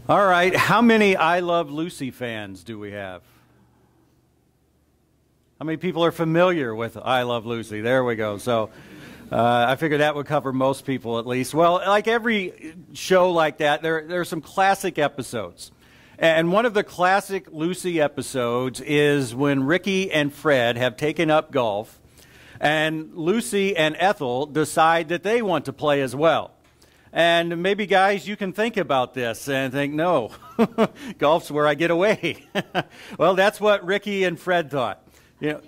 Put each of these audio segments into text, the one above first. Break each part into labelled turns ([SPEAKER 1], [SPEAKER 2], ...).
[SPEAKER 1] All right, how many I Love Lucy fans do we have? How many people are familiar with I Love Lucy? There we go. So I figured that would cover most people at least. Well, like every show like that, there are some classic episodes. And one of the classic Lucy episodes is when Ricky and Fred have taken up golf, and Lucy and Ethel decide that they want to play as well. And maybe, guys, you can think about this and think, no, golf's where I get away. Well, that's what Ricky and Fred thought. You know,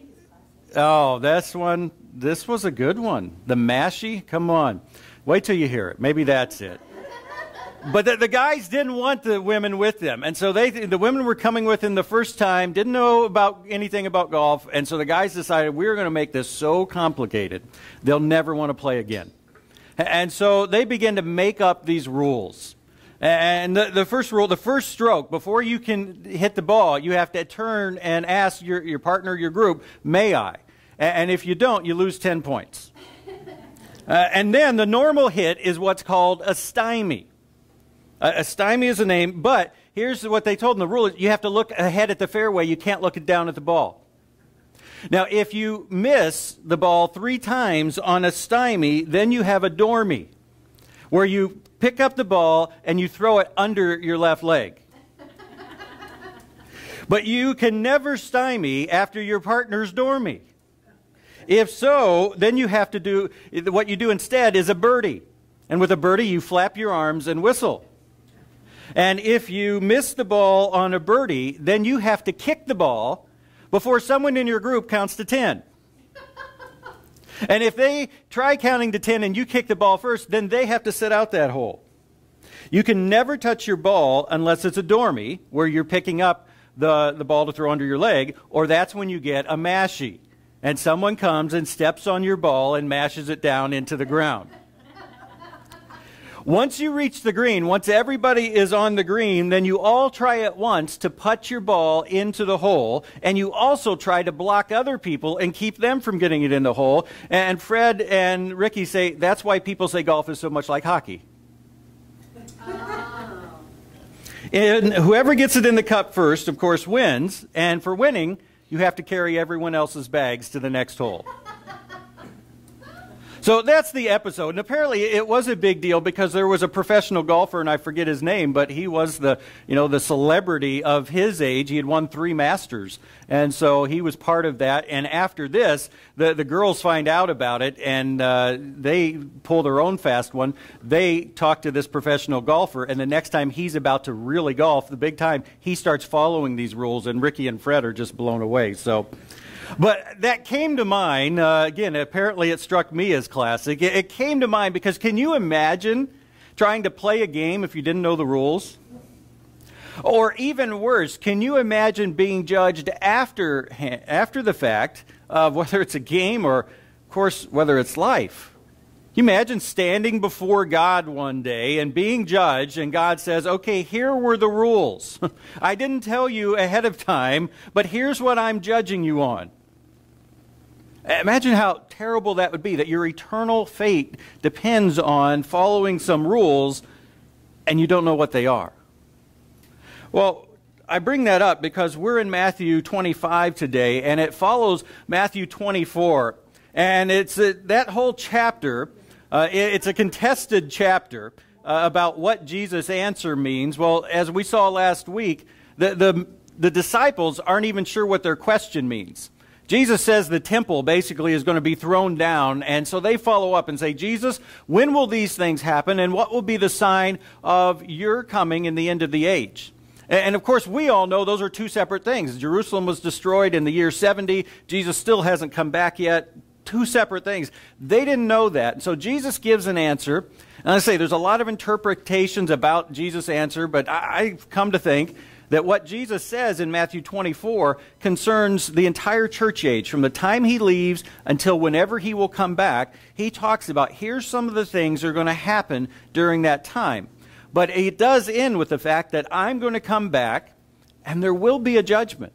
[SPEAKER 1] oh, this was a good one. The Mashie? Come on. Wait till you hear it. Maybe that's it. But the guys didn't want the women with them. And so the women were coming with them the first time, didn't know about anything about golf. And so the guys decided, we're going to make this so complicated, they'll never want to play again. And so they begin to make up these rules. And the first rule, the first stroke, before you can hit the ball, you have to turn and ask your partner, your group, may I? And if you don't, you lose 10 points. And then the normal hit is what's called a stymie. A stymie is a name, but here's what they told them. The rule is you have to look ahead at the fairway. You can't look down at the ball. Now, if you miss the ball 3 times on a stymie, then you have a dormie, where you pick up the ball and you throw it under your left leg. But you can never stymie after your partner's dormie. If so, then you have to do, what you do instead is a birdie. And with a birdie, you flap your arms and whistle. And if you miss the ball on a birdie, then you have to kick the ball before someone in your group counts to 10. And if they try counting to 10 and you kick the ball first, then they have to sit out that hole. You can never touch your ball unless it's a dormie, where you're picking up the ball to throw under your leg, or that's when you get a mashie. And someone comes and steps on your ball and mashes it down into the ground. Once you reach the green, once everybody is on the green, then you all try at once to putt your ball into the hole, and you also try to block other people and keep them from getting it in the hole. And Fred and Ricky say that's why people say golf is so much like hockey. And whoever gets it in the cup first, of course, wins. And for winning, you have to carry everyone else's bags to the next hole. So that's the episode. And apparently it was a big deal because there was a professional golfer, and I forget his name, but he was the celebrity of his age. He had won 3 Masters. And so he was part of that. And after this, the girls find out about it, and they pull their own fast one. They talk to this professional golfer, and the next time he's about to really golf, the big time, he starts following these rules, and Ricky and Fred are just blown away. So, but that came to mind, again, apparently it struck me as classic. It came to mind because can you imagine trying to play a game if you didn't know the rules? Or even worse, can you imagine being judged after the fact of whether it's a game or, of course, whether it's life? Can you imagine standing before God one day and being judged, and God says, okay, here were the rules. I didn't tell you ahead of time, but here's what I'm judging you on. Imagine how terrible that would be, that your eternal fate depends on following some rules and you don't know what they are. Well, I bring that up because we're in Matthew 25 today, and it follows Matthew 24. And it's that whole chapter, it's a contested chapter about what Jesus' answer means. Well, as we saw last week, the disciples aren't even sure what their question means. Jesus says the temple basically is going to be thrown down, and so they follow up and say, Jesus, when will these things happen, and what will be the sign of your coming in the end of the age? And of course, we all know those are 2 separate things. Jerusalem was destroyed in the year 70. Jesus still hasn't come back yet. 2 separate things. They didn't know that. So Jesus gives an answer. And I say there's a lot of interpretations about Jesus' answer, but I've come to think that what Jesus says in Matthew 24 concerns the entire church age. From the time he leaves until whenever he will come back, he talks about here's some of the things that are going to happen during that time. But it does end with the fact that I'm going to come back and there will be a judgment.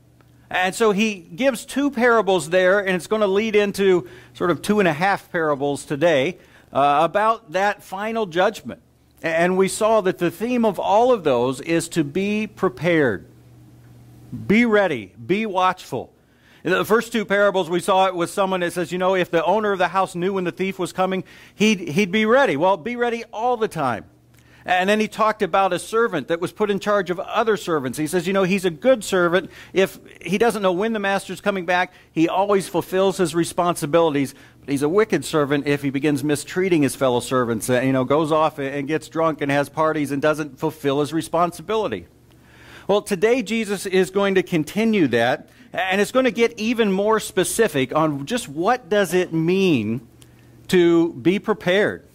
[SPEAKER 1] And so he gives 2 parables there, and it's going to lead into sort of 2.5 parables today about that final judgment. And we saw that the theme of all of those is to be prepared. Be ready. Be watchful. In the first two parables, we saw it with someone that says, if the owner of the house knew when the thief was coming, he'd be ready. Well, be ready all the time. And then he talked about a servant that was put in charge of other servants. He says, he's a good servant. If he doesn't know when the master's coming back, he always fulfills his responsibilities. But he's a wicked servant if he begins mistreating his fellow servants, goes off and gets drunk and has parties and doesn't fulfill his responsibility. Well, today Jesus is going to continue that, and it's going to get even more specific on just what does it mean to be prepared.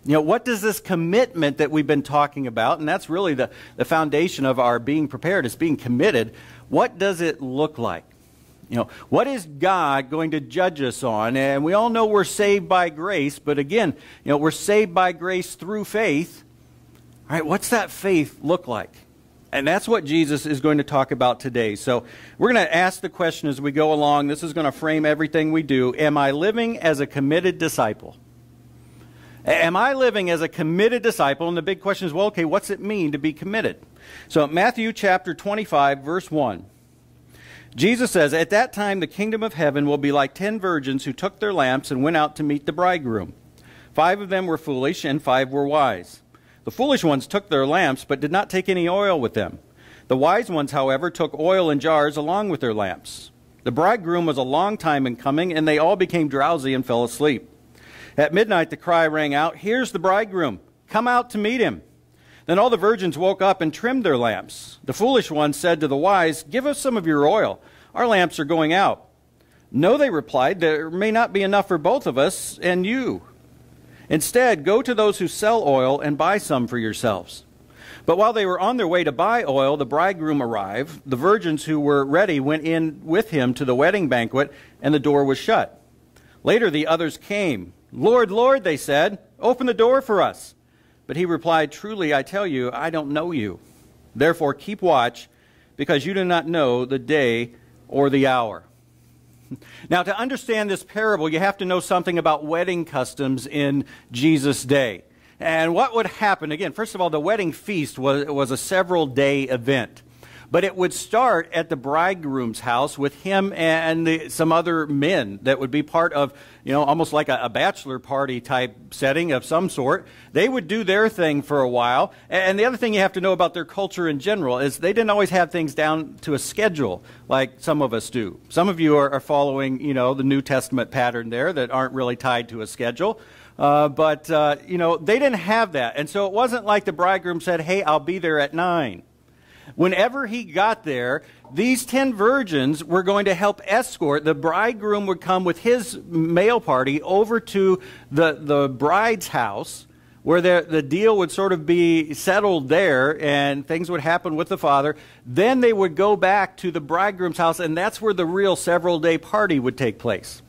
[SPEAKER 1] What does this commitment that we've been talking about, and that's really the foundation of our being prepared, is being committed. What does it look like? What is God going to judge us on? And we all know we're saved by grace, but again, we're saved by grace through faith. All right, what's that faith look like? And that's what Jesus is going to talk about today. So we're going to ask the question as we go along. This is going to frame everything we do. Am I living as a committed disciple? Am I living as a committed disciple? And the big question is, well, okay, what's it mean to be committed? So Matthew chapter 25, verse 1. Jesus says, "At that time the kingdom of heaven will be like 10 virgins who took their lamps and went out to meet the bridegroom. 5 of them were foolish and 5 were wise. The foolish ones took their lamps, but did not take any oil with them. The wise ones, however, took oil in jars along with their lamps. The bridegroom was a long time in coming, and they all became drowsy and fell asleep. At midnight the cry rang out, 'Here's the bridegroom. Come out to meet him.' Then all the virgins woke up and trimmed their lamps. The foolish ones said to the wise, 'Give us some of your oil. Our lamps are going out.' 'No,' they replied, 'there may not be enough for both of us and you. Instead, go to those who sell oil and buy some for yourselves.' But while they were on their way to buy oil, the bridegroom arrived. The virgins who were ready went in with him to the wedding banquet, and the door was shut. Later the others came. 'Lord, Lord,' they said, 'open the door for us.' But he replied, 'Truly, I tell you, I don't know you. Therefore keep watch, because you do not know the day or the hour.'" Now, to understand this parable, you have to know something about wedding customs in Jesus' day. And what would happen, again, first of all, the wedding feast was a several-day event. But it would start at the bridegroom's house with him and some other men that would be part of, almost like a bachelor party type setting of some sort. They would do their thing for a while. And the other thing you have to know about their culture in general is they didn't always have things down to a schedule like some of us do. Some of you are following, the New Testament pattern there that aren't really tied to a schedule. But they didn't have that. And so it wasn't like the bridegroom said, "Hey, I'll be there at 9. Whenever he got there, these 10 virgins were going to help escort. The bridegroom would come with his male party over to the bride's house, where the deal would sort of be settled there, and things would happen with the father. Then they would go back to the bridegroom's house, and that's where the real several-day party would take place.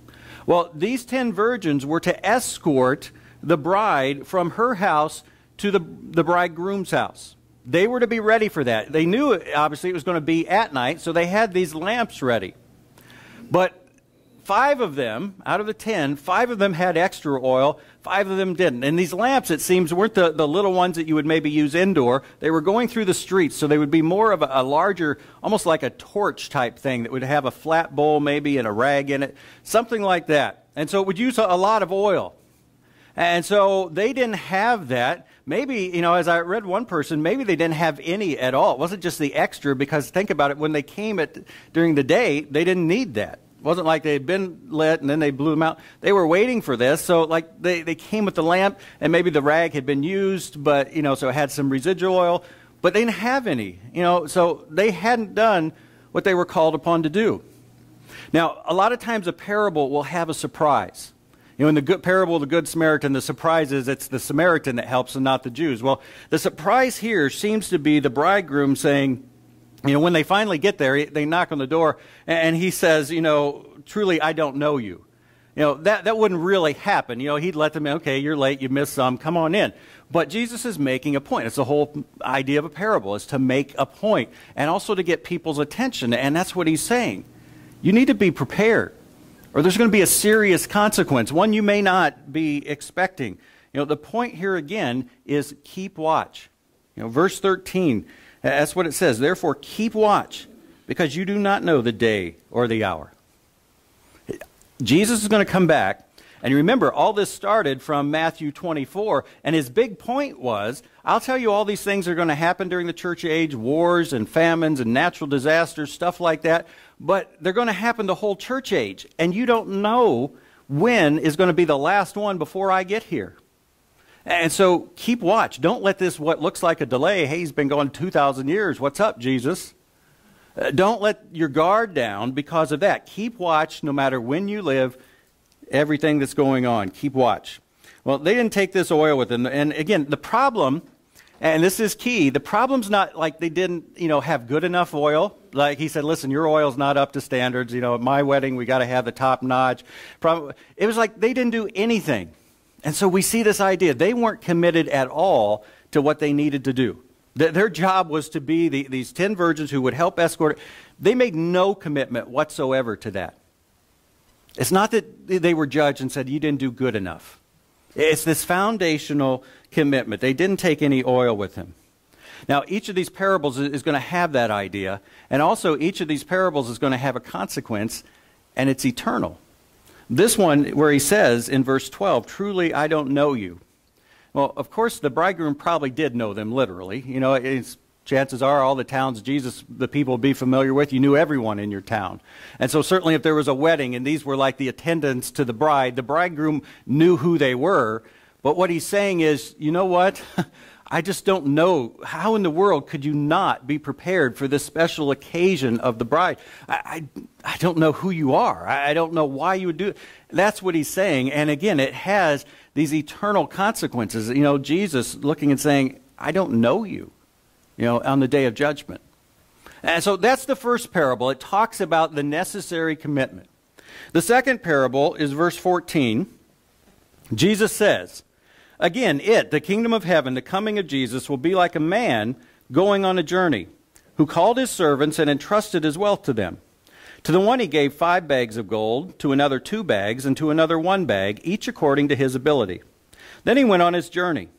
[SPEAKER 1] Well, these 10 virgins were to escort the bride from her house to the bridegroom's house. They were to be ready for that. They knew, obviously, it was going to be at night, so they had these lamps ready. But 5 of them, out of the 10, 5 of them had extra oil, 5 of them didn't. And these lamps, it seems, weren't the little ones that you would maybe use indoor. They were going through the streets, so they would be more of a larger, almost like a torch type thing that would have a flat bowl maybe and a rag in it, something like that. And so it would use a lot of oil. And so they didn't have that. Maybe, as I read one person, maybe they didn't have any at all. It wasn't just the extra, because think about it, when they came during the day, they didn't need that. It wasn't like they had been lit and then they blew them out. They were waiting for this. So like they came with the lamp, and maybe the rag had been used, but, so it had some residual oil, but they didn't have any, so they hadn't done what they were called upon to do. Now, a lot of times a parable will have a surprise. In the good parable of the Good Samaritan, the surprise is it's the Samaritan that helps and not the Jews. Well, the surprise here seems to be the bridegroom saying, when they finally get there, they knock on the door, and he says, "Truly, I don't know you." That wouldn't really happen. He'd let them in, "Okay, you're late, you missed some, come on in." But Jesus is making a point. It's the whole idea of a parable, is to make a point, and also to get people's attention, and that's what he's saying. You need to be prepared, or there's going to be a serious consequence, one you may not be expecting. The point here again is keep watch. Verse 13, that's what it says. Therefore, keep watch, because you do not know the day or the hour. Jesus is going to come back. And remember, all this started from Matthew 24, and his big point was, I'll tell you all these things are going to happen during the church age, wars and famines and natural disasters, stuff like that, but they're going to happen the whole church age, and you don't know when is going to be the last one before I get here. And so keep watch. Don't let this, what looks like a delay, hey, he's been going 2,000 years, what's up, Jesus? Don't let your guard down because of that. Keep watch no matter when you live, everything that's going on. Keep watch. Well, they didn't take this oil with them. And again, the problem, and this is key, the problem's not like they didn't, have good enough oil. Like he said, listen, your oil's not up to standards. At my wedding, we got to have the top notch. It was like they didn't do anything. And so we see this idea. They weren't committed at all to what they needed to do. Their job was to be these 10 virgins who would help escort. They made no commitment whatsoever to that. It's not that they were judged and said, you didn't do good enough. It's this foundational commitment. They didn't take any oil with him. Now, each of these parables is going to have that idea, and also each of these parables is going to have a consequence, and it's eternal. This one, where he says in verse 12, truly I don't know you. Well, of course, the bridegroom probably did know them literally. Chances are all the towns the people would be familiar with, you knew everyone in your town. And so certainly if there was a wedding and these were like the attendants to the bridegroom knew who they were. But what he's saying is, you know what? I just don't know. How in the world could you not be prepared for this special occasion of the bride? I don't know who you are. I don't know why you would do it. That's what he's saying. And again, it has these eternal consequences. Jesus looking and saying, I don't know you. On the day of judgment. And so that's the first parable. It talks about the necessary commitment. The second parable is verse 14. Jesus says, again, the kingdom of heaven, the coming of Jesus, will be like a man going on a journey, who called his servants and entrusted his wealth to them. To the one he gave 5 bags of gold, to another 2 bags, and to another 1 bag, each according to his ability. Then he went on his journey.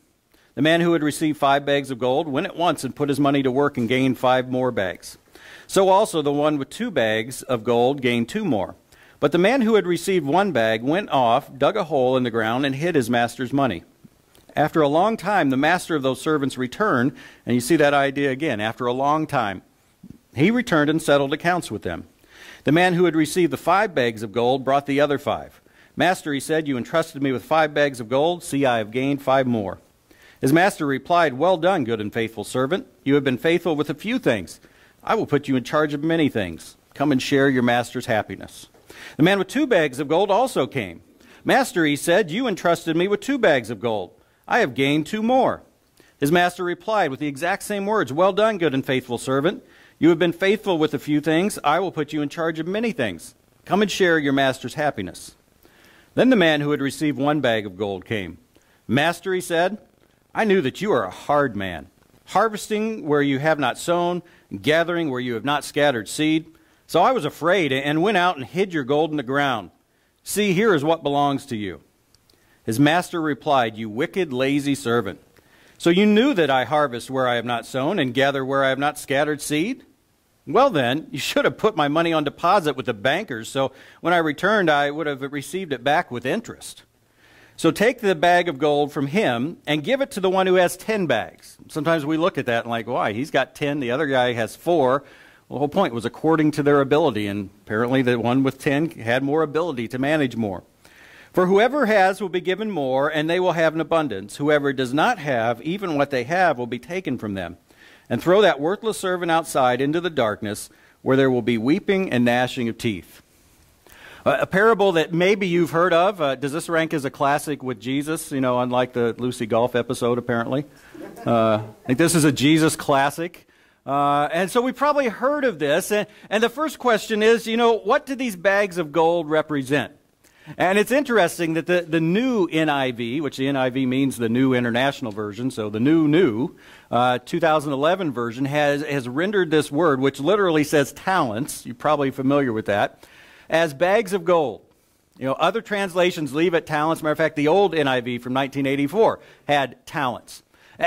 [SPEAKER 1] The man who had received 5 bags of gold went at once and put his money to work and gained 5 more bags. So also the one with 2 bags of gold gained 2 more. But the man who had received 1 bag went off, dug a hole in the ground, and hid his master's money. After a long time, the master of those servants returned, and you see that idea again, after a long time. He returned and settled accounts with them. The man who had received the 5 bags of gold brought the other 5. Master, he said, you entrusted me with 5 bags of gold. See, I have gained 5 more. His master replied, well done, good and faithful servant. You have been faithful with a few things. I will put you in charge of many things. Come and share your master's happiness. The man with 2 bags of gold also came. Master, he said, you entrusted me with 2 bags of gold. I have gained 2 more. His master replied with the exact same words, well done, good and faithful servant. You have been faithful with a few things. I will put you in charge of many things. Come and share your master's happiness. Then the man who had received 1 bag of gold came. Master, he said, I knew that you are a hard man, harvesting where you have not sown, and gathering where you have not scattered seed. So I was afraid and went out and hid your gold in the ground. See, here is what belongs to you. His master replied, you wicked, lazy servant. So you knew that I harvest where I have not sown and gather where I have not scattered seed? Well then, you should have put my money on deposit with the bankers, so when I returned I would have received it back with interest. So take the bag of gold from him and give it to the one who has 10 bags. Sometimes we look at that and like, why? He's got 10, the other guy has 4. Well, the whole point was according to their ability, and apparently the one with 10 had more ability to manage more. For whoever has will be given more, and they will have an abundance. Whoever does not have, even what they have will be taken from them. And throw that worthless servant outside into the darkness, where there will be weeping and gnashing of teeth. A parable that maybe you've heard of. Does this rank as a classic with Jesus? Unlike the Lucy Golf episode, apparently. I think this is a Jesus classic. And so we probably heard of this. And the first question is, what do these bags of gold represent? And it's interesting that the new NIV, which the NIV means the New International Version, so the new 2011 version has rendered this word, which literally says talents. You're probably familiar with that, as bags of gold. Other translations leave it talents. Matter of fact, the old NIV from 1984 had talents.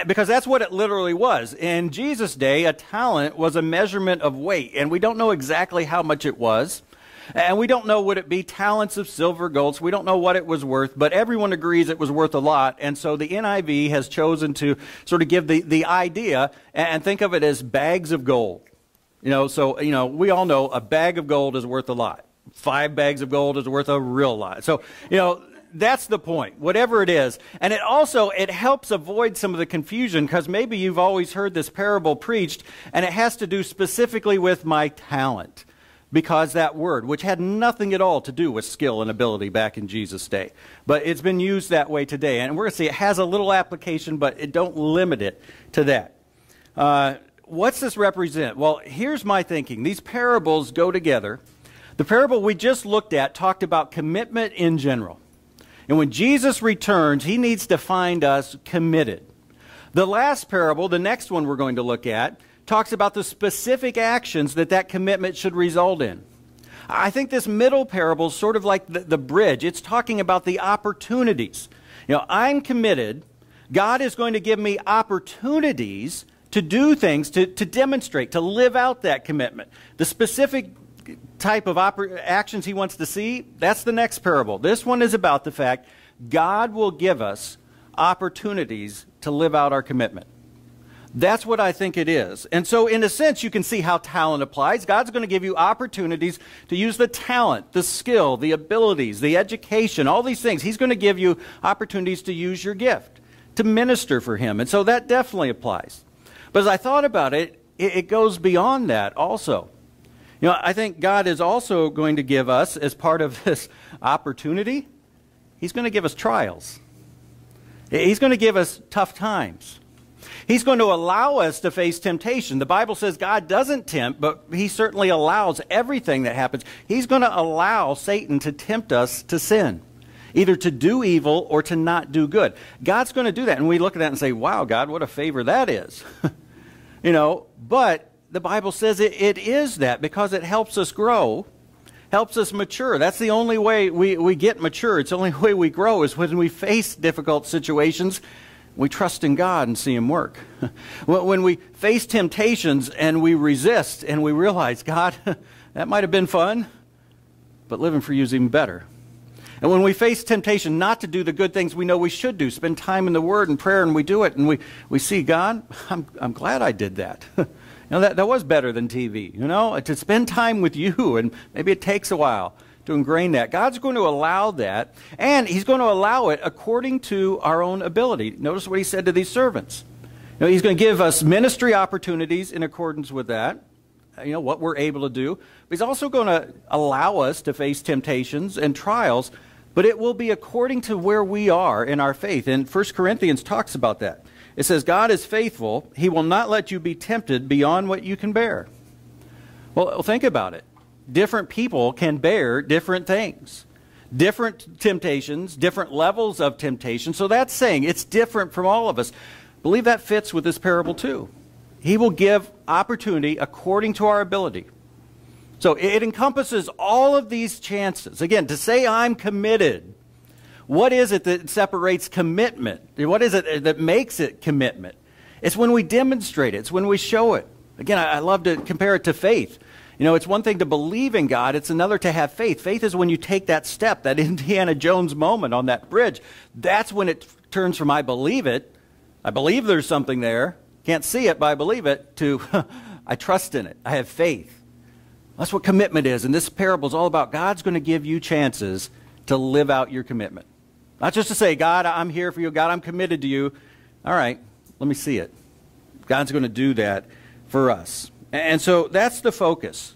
[SPEAKER 1] Because that's what it literally was. In Jesus' day, a talent was a measurement of weight, and we don't know exactly how much it was. And we don't know, would it be talents of silver, gold, so we don't know what it was worth, but everyone agrees it was worth a lot. And so the NIV has chosen to sort of give the idea and think of it as bags of gold. We all know a bag of gold is worth a lot. 5 bags of gold is worth a real lot. So, that's the point, whatever it is. And it helps avoid some of the confusion, because maybe you've always heard this parable preached, and it has to do specifically with my talent, because that word, which had nothing at all to do with skill and ability back in Jesus' day, but it's been used that way today. And we're going to see it has a little application, but it don't limit it to that. What's this represent? Well, here's my thinking. These parables go together. The parable we just looked at talked about commitment in general. And when Jesus returns, he needs to find us committed. The last parable, the next one we're going to look at, talks about the specific actions that commitment should result in. I think this middle parable is sort of like the bridge. It's talking about the opportunities. I'm committed. God is going to give me opportunities to do things, to demonstrate, to live out that commitment. The specific type of actions he wants to see, that's the next parable. This one is about the fact God will give us opportunities to live out our commitment. That's what I think it is. And so in a sense, you can see how talent applies. God's going to give you opportunities to use the talent, the skill, the abilities, the education, all these things. He's going to give you opportunities to use your gift, to minister for him. And so that definitely applies. But as I thought about it, it goes beyond that also. I think God is also going to give us, as part of this opportunity, he's going to give us trials. He's going to give us tough times. He's going to allow us to face temptation. The Bible says God doesn't tempt, but he certainly allows everything that happens. He's going to allow Satan to tempt us to sin, either to do evil or to not do good. God's going to do that. And we look at that and say, wow, God, what a favor that is. But the Bible says it is that, because it helps us grow, helps us mature. That's the only way we get mature. It's the only way we grow is when we face difficult situations. We trust in God and see him work. When we face temptations and we resist and we realize, God, that might have been fun, but living for you is even better. And when we face temptation not to do the good things we know we should do, spend time in the Word and prayer, and we do it, and we see, God, I'm glad I did that. That was better than TV, to spend time with you, and maybe it takes a while to ingrain that. God's going to allow that, and he's going to allow it according to our own ability. Notice what he said to these servants. He's going to give us ministry opportunities in accordance with that, what we're able to do. But he's also going to allow us to face temptations and trials, but it will be according to where we are in our faith. And 1 Corinthians talks about that. It says, God is faithful. He will not let you be tempted beyond what you can bear. Well, think about it. Different people can bear different things, different temptations, different levels of temptation. So that's saying it's different from all of us. I believe that fits with this parable too. He will give opportunity according to our ability. So it encompasses all of these chances. Again, to say I'm committed, what is it that separates commitment? What is it that makes it commitment? It's when we demonstrate it. It's when we show it. Again, I love to compare it to faith. It's one thing to believe in God. It's another to have faith. Faith is when you take that step, that Indiana Jones moment on that bridge. That's when it turns from I believe it, I believe there's something there, can't see it, but I believe it, to I trust in it. I have faith. That's what commitment is. And this parable is all about God's going to give you chances to live out your commitment. Not just to say, God, I'm here for you. God, I'm committed to you. All right, let me see it. God's going to do that for us. And so that's the focus.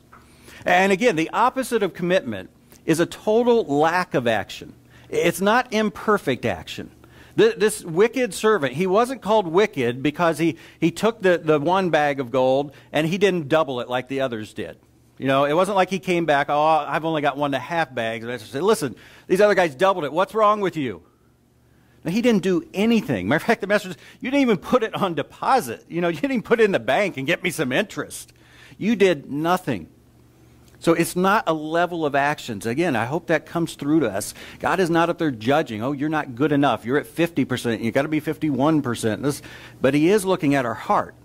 [SPEAKER 1] And again, the opposite of commitment is a total lack of action. It's not imperfect action. This wicked servant, he wasn't called wicked because he took the one bag of gold and he didn't double it like the others did. It wasn't like he came back, oh, I've only got 1.5 bags. And I said, listen, these other guys doubled it. What's wrong with you? Now, he didn't do anything. Matter of fact, the master says, you didn't even put it on deposit. You didn't even put it in the bank and get me some interest. You did nothing. So it's not a level of actions. Again, I hope that comes through to us. God is not up there judging, oh, you're not good enough. You're at 50%. You've got to be 51%. But he is looking at our heart,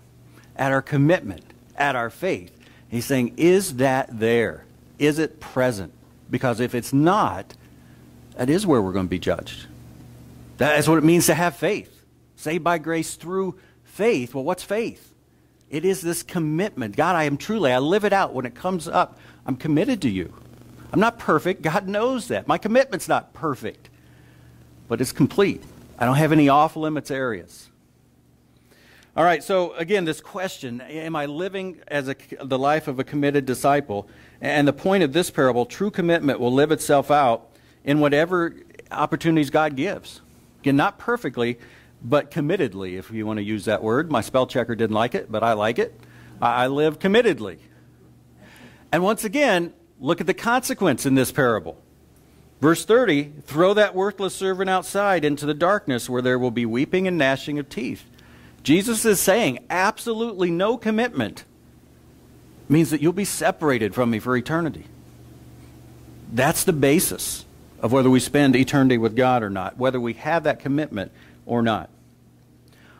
[SPEAKER 1] at our commitment, at our faith. He's saying, is that there? Is it present? Because if it's not, that is where we're going to be judged. That's what it means to have faith. Saved by grace through faith. Well, what's faith? It is this commitment. God, I live it out when it comes up. I'm committed to you. I'm not perfect. God knows that. My commitment's not perfect, but it's complete. I don't have any off-limits areas. All right, so again, this question, am I living as the life of a committed disciple? And the point of this parable, true commitment will live itself out in whatever opportunities God gives. Again, not perfectly, but committedly, if you want to use that word. My spell checker didn't like it, but I like it. I live committedly. And once again, look at the consequence in this parable. Verse 30, throw that worthless servant outside into the darkness where there will be weeping and gnashing of teeth. Jesus is saying absolutely no commitment means that you'll be separated from me for eternity. That's the basis of whether we spend eternity with God or not, whether we have that commitment or not.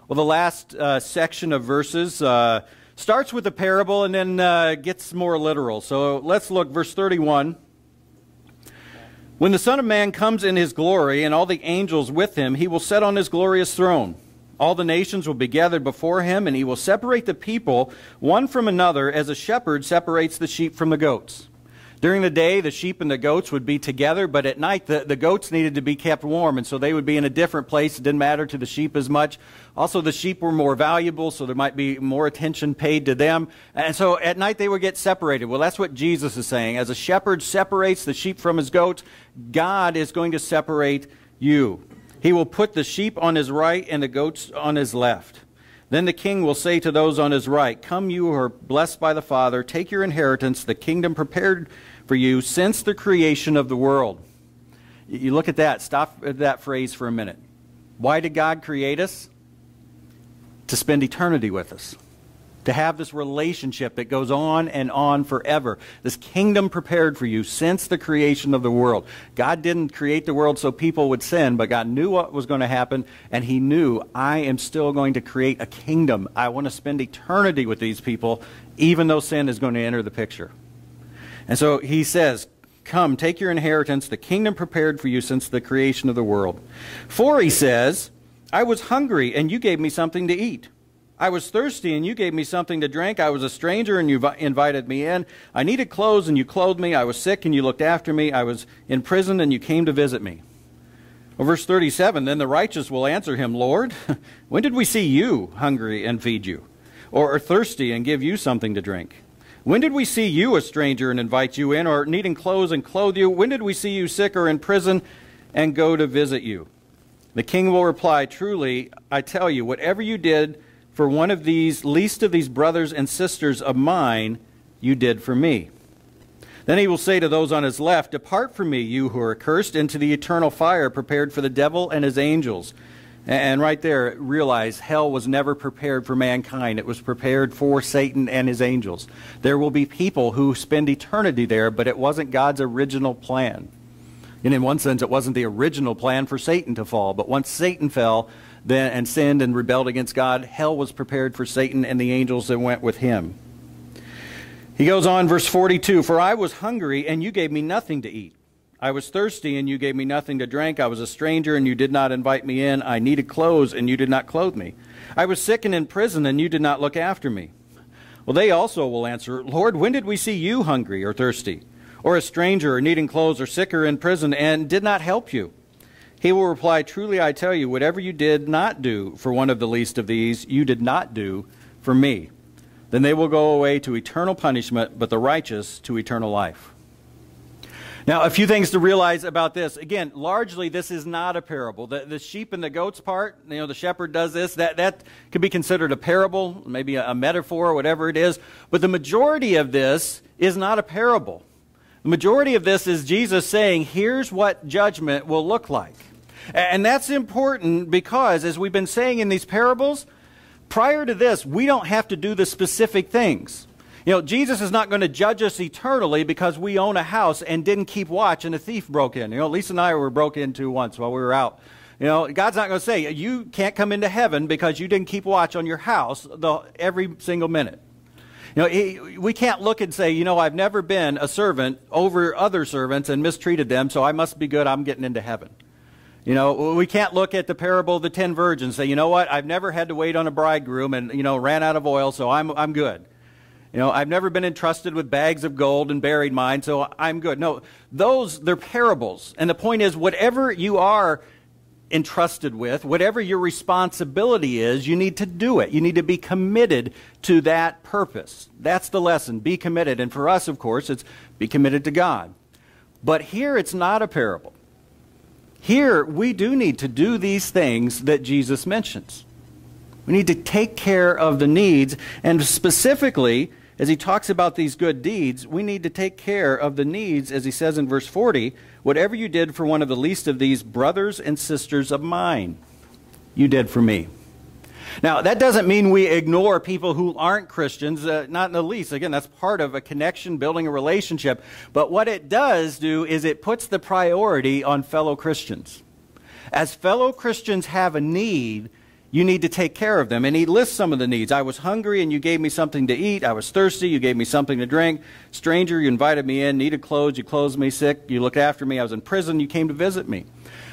[SPEAKER 1] Well, the last section of verses starts with a parable and then gets more literal. So let's look, verse 31. When the Son of Man comes in his glory and all the angels with him, he will sit on his glorious throne. All the nations will be gathered before him, and he will separate the people one from another as a shepherd separates the sheep from the goats. During the day, the sheep and the goats would be together, but at night, the goats needed to be kept warm, and so they would be in a different place. It didn't matter to the sheep as much. Also, the sheep were more valuable, so there might be more attention paid to them. And so at night, they would get separated. Well, that's what Jesus is saying. As a shepherd separates the sheep from his goats, God is going to separate you. He will put the sheep on his right and the goats on his left. Then the king will say to those on his right, come, you who are blessed by the Father, take your inheritance, the kingdom prepared for you since the creation of the world. You look at that. Stop at that phrase for a minute. Why did God create us? To spend eternity with us. To have this relationship that goes on forever. This kingdom prepared for you since the creation of the world. God didn't create the world so people would sin, but God knew what was going to happen, and he knew, I am still going to create a kingdom. I want to spend eternity with these people, even though sin is going to enter the picture. And so he says, come, take your inheritance, the kingdom prepared for you since the creation of the world. For, he says, I was hungry, and you gave me something to eat. I was thirsty, and you gave me something to drink. I was a stranger, and you invited me in. I needed clothes, and you clothed me. I was sick, and you looked after me. I was in prison, and you came to visit me. Well, verse 37, then the righteous will answer him, Lord, when did we see you hungry and feed you, or thirsty and give you something to drink? When did we see you a stranger and invite you in, or needing clothes and clothe you? When did we see you sick or in prison and go to visit you? The king will reply, truly, I tell you, whatever you did for one of these, least of these brothers and sisters of mine, you did for me. Then he will say to those on his left, depart from me, you who are cursed, into the eternal fire prepared for the devil and his angels. And right there, realize hell was never prepared for mankind. It was prepared for Satan and his angels. There will be people who spend eternity there, but it wasn't God's original plan. And in one sense, it wasn't the original plan for Satan to fall. But once Satan fell and sinned and rebelled against God, hell was prepared for Satan and the angels that went with him. He goes on, verse 42, for I was hungry, and you gave me nothing to eat. I was thirsty, and you gave me nothing to drink. I was a stranger, and you did not invite me in. I needed clothes, and you did not clothe me. I was sick and in prison, and you did not look after me. Well, they also will answer, Lord, when did we see you hungry or thirsty, or a stranger, or needing clothes, or sick or in prison, and did not help you? He will reply, truly I tell you, whatever you did not do for one of the least of these, you did not do for me. Then they will go away to eternal punishment, but the righteous to eternal life. Now, a few things to realize about this. Again, largely this is not a parable. The sheep and the goats part, the shepherd does this. That could be considered a parable, maybe a metaphor, whatever it is. But the majority of this is not a parable. The majority of this is Jesus saying, here's what judgment will look like. And that's important because, as we've been saying in these parables, prior to this, we don't have to do the specific things. You know, Jesus is not going to judge us eternally because we own a house and didn't keep watch and a thief broke in. You know, Lisa and I were broke into once while we were out. You know, God's not going to say, you can't come into heaven because you didn't keep watch on your house every single minute. You know, we can't look and say, you know, I've never been a servant over other servants and mistreated them, so I must be good, I'm getting into heaven. You know, we can't look at the parable of the 10 virgins and say, you know what, I've never had to wait on a bridegroom and, you know, ran out of oil, so I'm good. You know, I've never been entrusted with bags of gold and buried mine, so I'm good. No, they're parables. And the point is, whatever you are entrusted with, whatever your responsibility is, you need to do it. You need to be committed to that purpose. That's the lesson. Be committed. And for us, of course, it's be committed to God. But here it's not a parable. Here we do need to do these things that Jesus mentions. We need to take care of the needs, and specifically, as he talks about these good deeds, we need to take care of the needs, as he says in verse 40, whatever you did for one of the least of these brothers and sisters of mine, you did for me. Now, that doesn't mean we ignore people who aren't Christians, not in the least. Again, that's part of a connection, building a relationship. But what it does do is it puts the priority on fellow Christians. As fellow Christians have a need, you need to take care of them. And he lists some of the needs. I was hungry and you gave me something to eat. I was thirsty, you gave me something to drink. Stranger, you invited me in. Needed clothes, you clothed me. Sick, you looked after me. I was in prison, you came to visit me.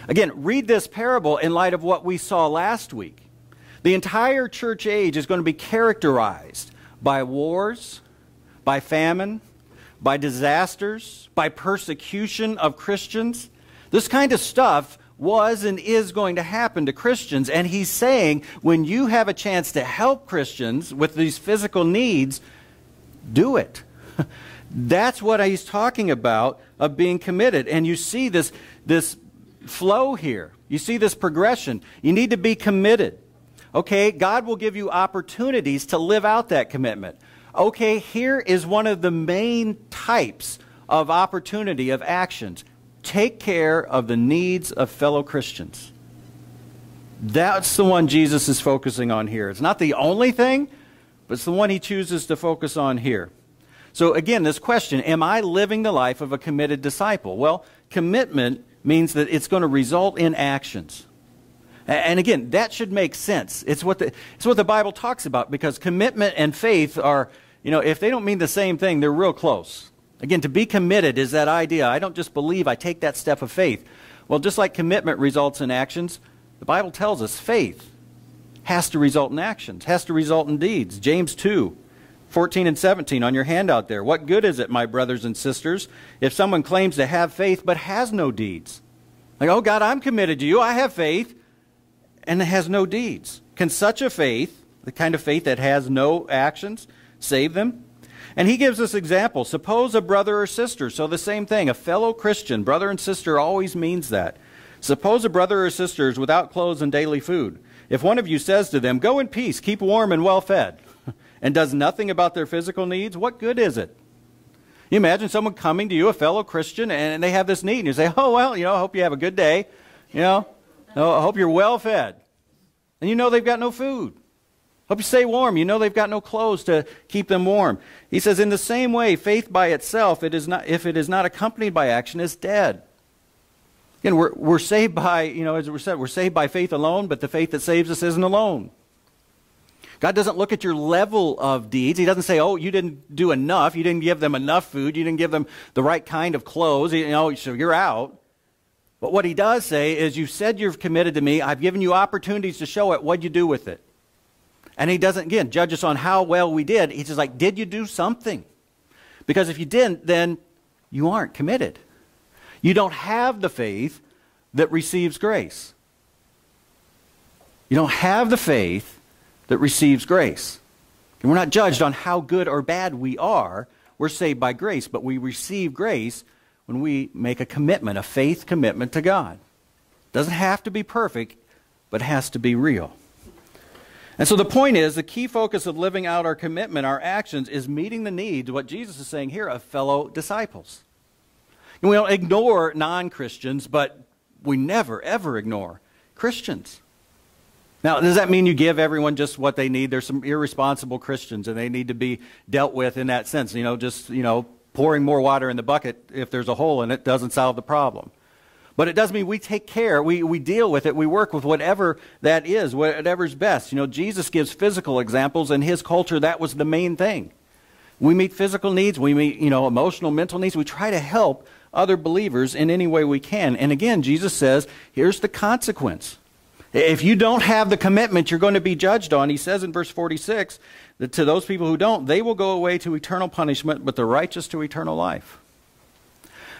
[SPEAKER 1] Again, read this parable in light of what we saw last week. The entire church age is going to be characterized by wars, by famine, by disasters, by persecution of Christians. This kind of stuff was and is going to happen to Christians. And he's saying, when you have a chance to help Christians with these physical needs, do it. That's what he's talking about, of being committed. And you see this flow here. You see this progression. You need to be committed. Okay, God will give you opportunities to live out that commitment. Okay, here is one of the main types of opportunity, of actions. Take care of the needs of fellow Christians. That's the one Jesus is focusing on here. It's not the only thing, but it's the one he chooses to focus on here. So again, this question, am I living the life of a committed disciple? Well, commitment means that it's going to result in actions. And again, that should make sense. It's what the Bible talks about, because commitment and faith are, you know, if they don't mean the same thing, they're real close. Again, to be committed is that idea. I don't just believe, I take that step of faith. Well, just like commitment results in actions, the Bible tells us faith has to result in actions, has to result in deeds. James 2, 14 and 17 on your handout there. What good is it, my brothers and sisters, if someone claims to have faith but has no deeds? Like, oh God, I'm committed to you, I have faith, and it has no deeds. Can such a faith, the kind of faith that has no actions, save them? And he gives us examples. Suppose a brother or sister, so the same thing, a fellow Christian, brother and sister always means that. Suppose a brother or sister is without clothes and daily food. If one of you says to them, go in peace, keep warm and well fed, and does nothing about their physical needs, what good is it? You imagine someone coming to you, a fellow Christian, and they have this need, and you say, oh, well, you know, I hope you have a good day, you know, I hope you're well fed. And you know they've got no food. Hope you stay warm. You know they've got no clothes to keep them warm. He says, in the same way, faith by itself, if it is not accompanied by action, is dead. Again, we're saved by, you know, as we said, we're saved by faith alone, but the faith that saves us isn't alone. God doesn't look at your level of deeds. He doesn't say, oh, you didn't do enough. You didn't give them enough food. You didn't give them the right kind of clothes. You know, so you're out. But what he does say is, you've said you're committed to me. I've given you opportunities to show it. What'd you do with it? And he doesn't, again, judge us on how well we did. He's just like, did you do something? Because if you didn't, then you aren't committed. You don't have the faith that receives grace. You don't have the faith that receives grace. And we're not judged on how good or bad we are. We're saved by grace, but we receive grace when we make a commitment, a faith commitment to God. It doesn't have to be perfect, but it has to be real. And so the point is, the key focus of living out our commitment, our actions, is meeting the needs, what Jesus is saying here, of fellow disciples. And we don't ignore non-Christians, but we never, ever ignore Christians. Now, does that mean you give everyone just what they need? There's some irresponsible Christians, and they need to be dealt with in that sense. Pouring more water in the bucket if there's a hole in it doesn't solve the problem. But it does mean we take care, we deal with it, we work with whatever that is, whatever's best. Jesus gives physical examples. In his culture, that was the main thing. We meet physical needs, we meet, emotional, mental needs. We try to help other believers in any way we can. And again, Jesus says, here's the consequence. If you don't have the commitment, you're going to be judged on. He says in verse 46 that to those people who don't, they will go away to eternal punishment, but the righteous to eternal life.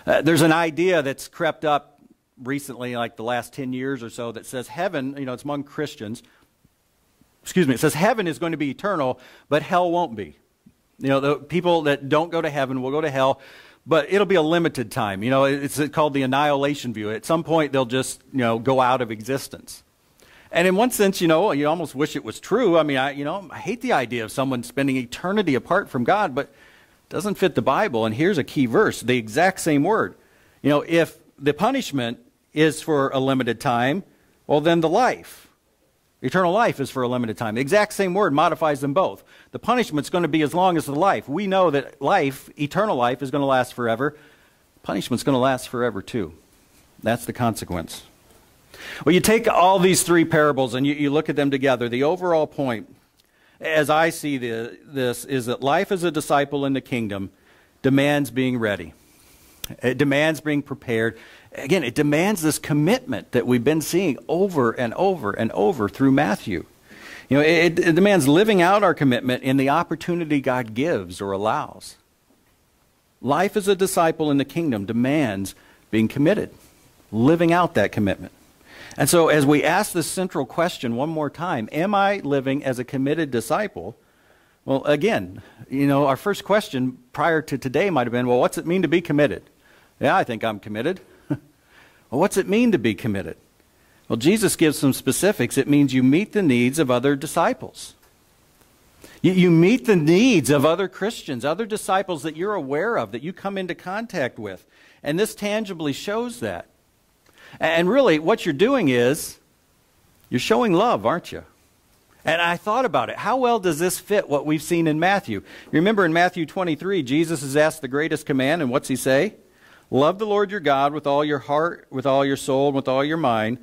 [SPEAKER 1] There's an idea that's crept up recently, like the last 10 years or so, that says heaven, it's among Christians, it says heaven is going to be eternal, but hell won't be. The people that don't go to heaven will go to hell, but it'll be a limited time. It's called the annihilation view. At some point, they'll just, go out of existence. And in one sense, you almost wish it was true. I mean, I hate the idea of someone spending eternity apart from God, but it doesn't fit the Bible. And here's a key verse, the exact same word. If the punishment is for a limited time, well, then the life, eternal life, is for a limited time. The exact same word modifies them both. The punishment's going to be as long as the life. We know that life, eternal life, is going to last forever. Punishment's going to last forever too. That's the consequence. Well, you take all these three parables and you look at them together. The overall point, as I see this, is that life as a disciple in the kingdom demands being ready. It demands being prepared. Again, it demands this commitment that we've been seeing over and over and over through Matthew. It demands living out our commitment in the opportunity God gives or allows. Life as a disciple in the kingdom demands being committed, living out that commitment. And so as we ask this central question one more time, am I living as a committed disciple? Well, again, our first question prior to today might have been, well, what's it mean to be committed? Yeah, I think I'm committed. Well, what's it mean to be committed? Well, Jesus gives some specifics. It means you meet the needs of other disciples. You meet the needs of other Christians, other disciples that you're aware of, that you come into contact with. And this tangibly shows that. And really, what you're doing is, you're showing love, aren't you? And I thought about it. How well does this fit what we've seen in Matthew? You remember in Matthew 23, Jesus is asked the greatest command, and what's he say? Love the Lord your God with all your heart, with all your soul, and with all your mind.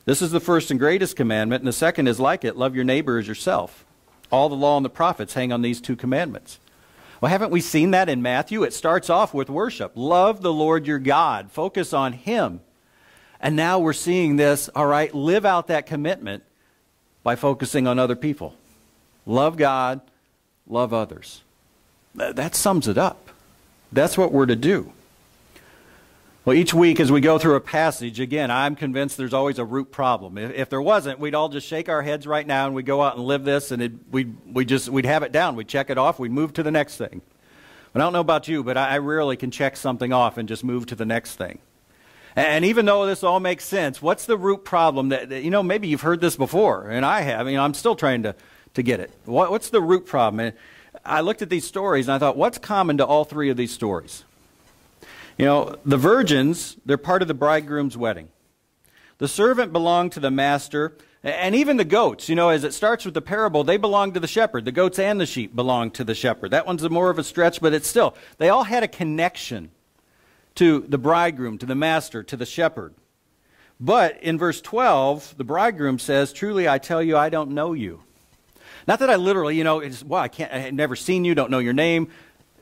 [SPEAKER 1] This is the first and greatest commandment, and the second is like it. Love your neighbor as yourself. All the law and the prophets hang on these two commandments. Well, haven't we seen that in Matthew? It starts off with worship. Love the Lord your God. Focus on him. And now we're seeing this, all right, live out that commitment by focusing on other people. Love God, love others. That sums it up. That's what we're to do. Well, each week as we go through a passage, again, I'm convinced there's always a root problem. If there wasn't, we'd all just shake our heads right now and we'd go out and live this and we'd have it down. We'd check it off. We'd move to the next thing. But I don't know about you, but I rarely can check something off and just move to the next thing. And even though this all makes sense, what's the root problem that maybe you've heard this before, and I have. I'm still trying to get it. What's the root problem? And I looked at these stories, and I thought, what's common to all three of these stories? The virgins, they're part of the bridegroom's wedding. The servant belonged to the master, and even the goats, as it starts with the parable, they belong to the shepherd. The goats and the sheep belong to the shepherd. That one's more of a stretch, but it's still, they all had a connection to the bridegroom, to the master, to the shepherd. But in verse 12, the bridegroom says, truly I tell you, I don't know you. Not that I literally, I've never seen you, don't know your name.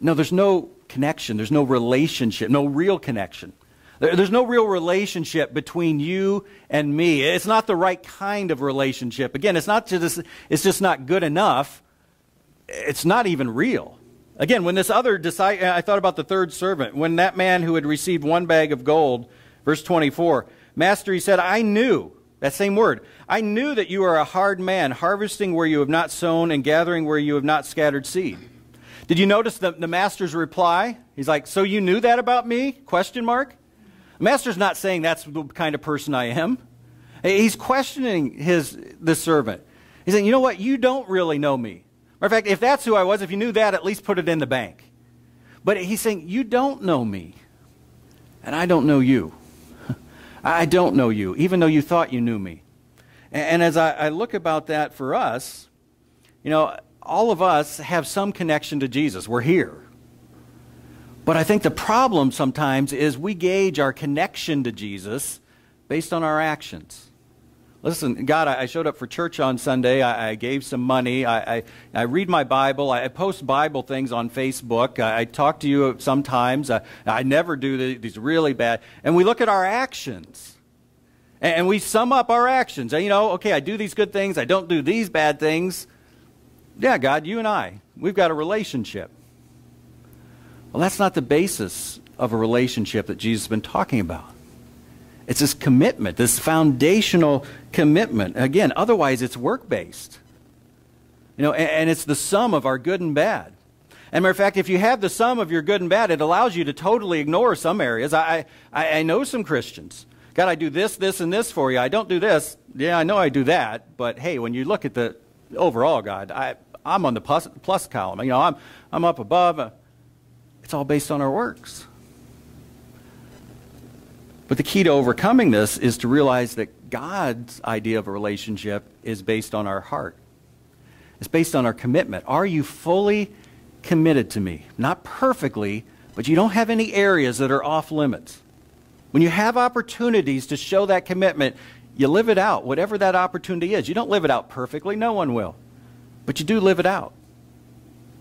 [SPEAKER 1] No, there's no connection. There's no relationship, no real connection. There's no real relationship between you and me. It's not the right kind of relationship. Again, it's just not good enough. It's not even real. Again, when this other disciple, I thought about the third servant, when that man who had received one bag of gold, verse 24, Master, he said, I knew, that same word, I knew that you are a hard man, harvesting where you have not sown and gathering where you have not scattered seed. Did you notice the master's reply? He's like, so you knew that about me? Question mark. The master's not saying that's the kind of person I am. He's questioning the servant. He's saying, you know what, you don't really know me. Matter of fact, if that's who I was, if you knew that, at least put it in the bank. But he's saying, you don't know me, and I don't know you. I don't know you, even though you thought you knew me. And as I look about that for us, you know, all of us have some connection to Jesus. We're here. But I think the problem sometimes is we gauge our connection to Jesus based on our actions. Listen, God, I showed up for church on Sunday. I gave some money. I read my Bible. I post Bible things on Facebook. I talk to you sometimes. I never do these really bad. And we look at our actions. And we sum up our actions. You know, okay, I do these good things. I don't do these bad things. Yeah, God, you and I, we've got a relationship. Well, that's not the basis of a relationship that Jesus has been talking about. It's this commitment, this foundational commitment. Again, otherwise it's work-based. You know, and it's the sum of our good and bad. And matter of fact, if you have the sum of your good and bad, it allows you to totally ignore some areas. I know some Christians. God, I do this, this, and this for you. I don't do this. Yeah, I know I do that. But hey, when you look at the overall, God, I'm on the plus column. You know, I'm up above. It's all based on our works. But the key to overcoming this is to realize that God's idea of a relationship is based on our heart. It's based on our commitment. Are you fully committed to me? Not perfectly, but you don't have any areas that are off limits. When you have opportunities to show that commitment, you live it out, whatever that opportunity is. You don't live it out perfectly. No one will. But you do live it out.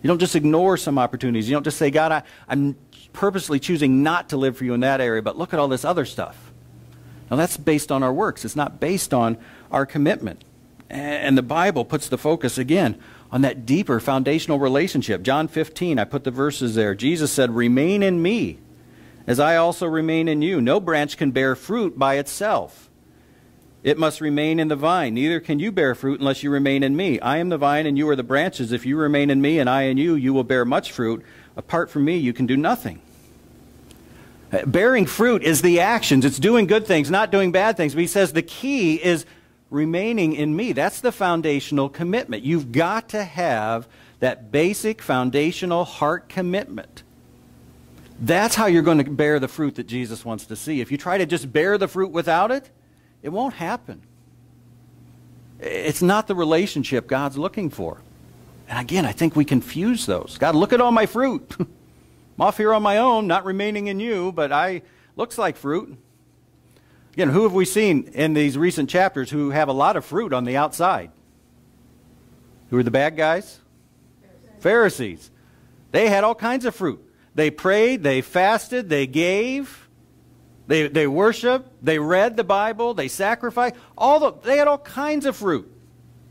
[SPEAKER 1] You don't just ignore some opportunities. You don't just say, God, I'm purposely choosing not to live for you in that area, but look at all this other stuff. Now, that's based on our works. It's not based on our commitment. And the Bible puts the focus, again, on that deeper foundational relationship. John 15, I put the verses there. Jesus said, remain in me, as I also remain in you. No branch can bear fruit by itself. It must remain in the vine. Neither can you bear fruit unless you remain in me. I am the vine and you are the branches. If you remain in me and I in you, you will bear much fruit. Apart from me, you can do nothing. Bearing fruit is the actions. It's doing good things, not doing bad things. But he says the key is remaining in me. That's the foundational commitment. You've got to have that basic foundational heart commitment. That's how you're going to bear the fruit that Jesus wants to see. If you try to just bear the fruit without it, it won't happen. It's not the relationship God's looking for. And again, I think we confuse those. God, look at all my fruit. I'm off here on my own, not remaining in you, but looks like fruit. Again, who have we seen in these recent chapters who have a lot of fruit on the outside? Who are the bad guys? Pharisees. They had all kinds of fruit. They prayed, they fasted, they gave. They worshiped, they read the Bible, they sacrificed. They had all kinds of fruit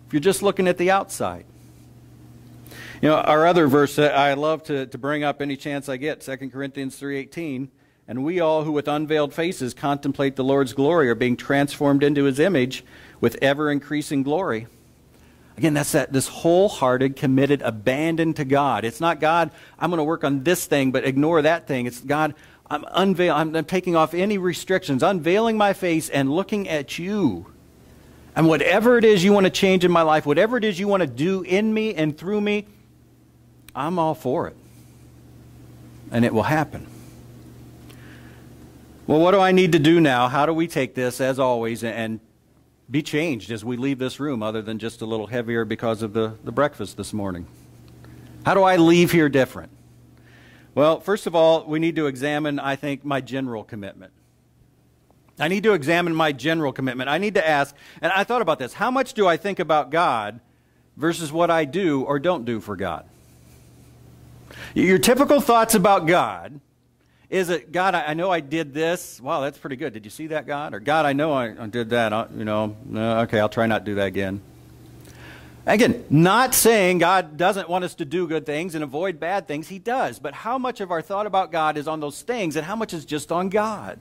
[SPEAKER 1] if you're just looking at the outside. You know, our other verse that I love to bring up any chance I get, 2 Corinthians 3:18, and we all who with unveiled faces contemplate the Lord's glory are being transformed into his image with ever-increasing glory. Again, that's this wholehearted, committed abandon to God. It's not, God, I'm going to work on this thing, but ignore that thing. It's, God, I'm taking off any restrictions, unveiling my face and looking at you. And whatever it is you want to change in my life, whatever it is you want to do in me and through me, I'm all for it. And it will happen. Well, what do I need to do now? How do we take this, as always, and be changed as we leave this room, other than just a little heavier because of the breakfast this morning? How do I leave here different? Well, first of all, we need to examine, I think, my general commitment. I need to examine my general commitment. I need to ask, and I thought about this, how much do I think about God versus what I do or don't do for God? Your typical thoughts about God is it, God, I know I did this. Wow, that's pretty good. Did you see that, God? Or, God, I know I did that. Okay, I'll try not to do that again. Again, not saying God doesn't want us to do good things and avoid bad things. He does. But how much of our thought about God is on those things and how much is just on God?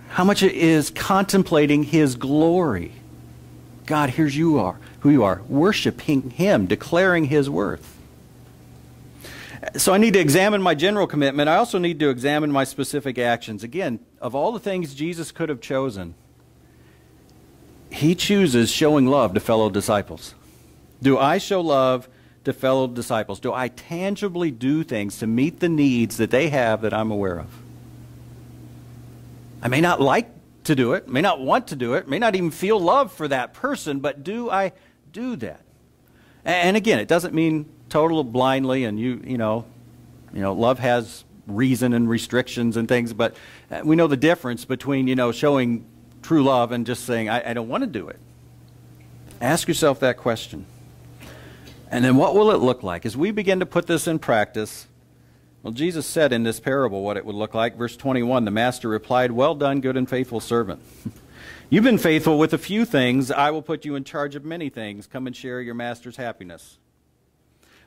[SPEAKER 1] How much is contemplating his glory? God, here's you are, who you are, worshiping him, declaring his worth. So I need to examine my general commitment. I also need to examine my specific actions. Again, of all the things Jesus could have chosen, he chooses showing love to fellow disciples. Do I show love to fellow disciples? Do I tangibly do things to meet the needs that they have that I'm aware of? I may not like to do it, may not want to do it, may not even feel love for that person, but do I do that? And again, it doesn't mean total blindly, and you know, love has reason and restrictions and things, but we know the difference between, showing true love and just saying, I don't want to do it. Ask yourself that question. And then what will it look like? As we begin to put this in practice, well, Jesus said in this parable what it would look like. Verse 21, the master replied, well done, good and faithful servant. You've been faithful with a few things. I will put you in charge of many things. Come and share your master's happiness.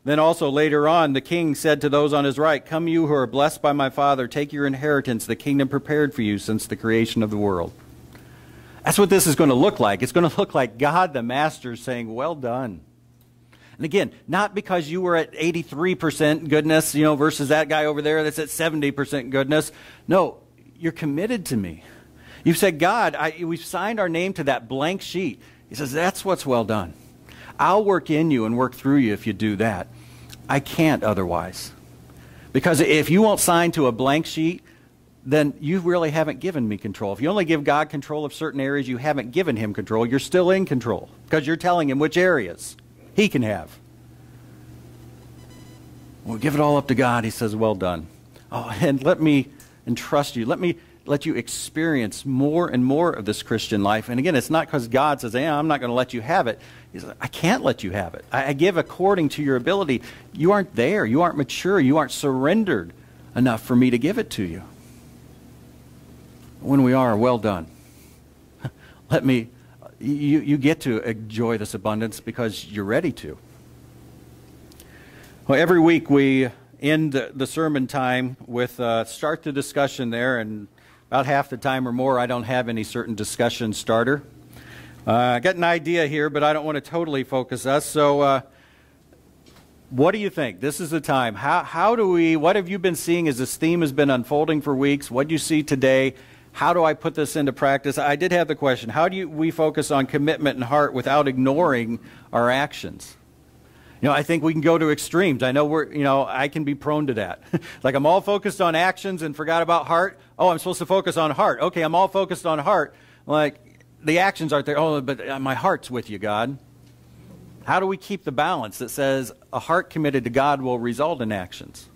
[SPEAKER 1] Then also later on, the king said to those on his right, come you who are blessed by my Father, take your inheritance, the kingdom prepared for you since the creation of the world. That's what this is going to look like. It's going to look like God the Master saying, well done. And again, not because you were at 83% goodness, versus that guy over there that's at 70% goodness. No, you're committed to me. You've said, God, we've signed our name to that blank sheet. He says, that's what's well done. I'll work in you and work through you if you do that. I can't otherwise. Because if you won't sign to a blank sheet, then you really haven't given me control. If you only give God control of certain areas, you haven't given him control. You're still in control because you're telling him which areas he can have. We'll give it all up to God. He says, well done. Oh, and let me entrust you. Let you experience more and more of this Christian life. And again, it's not because God says, I'm not going to let you have it. He says, I can't let you have it. I give according to your ability. You aren't there. You aren't mature. You aren't surrendered enough for me to give it to you. When we are, well done. You get to enjoy this abundance because you're ready to. Well, every week we end the sermon time with start the discussion there, and about half the time or more I don't have any certain discussion starter. I got an idea here, but I don't want to totally focus us. So what do you think? This is the time. What have you been seeing as this theme has been unfolding for weeks? What do you see today? How do I put this into practice? I did have the question, how do we focus on commitment and heart without ignoring our actions? I think we can go to extremes. I know I can be prone to that. Like I'm all focused on actions and forgot about heart. Oh, I'm supposed to focus on heart. Okay, I'm all focused on heart. Like the actions aren't there. Oh, but my heart's with you, God. How do we keep the balance that says a heart committed to God will result in actions?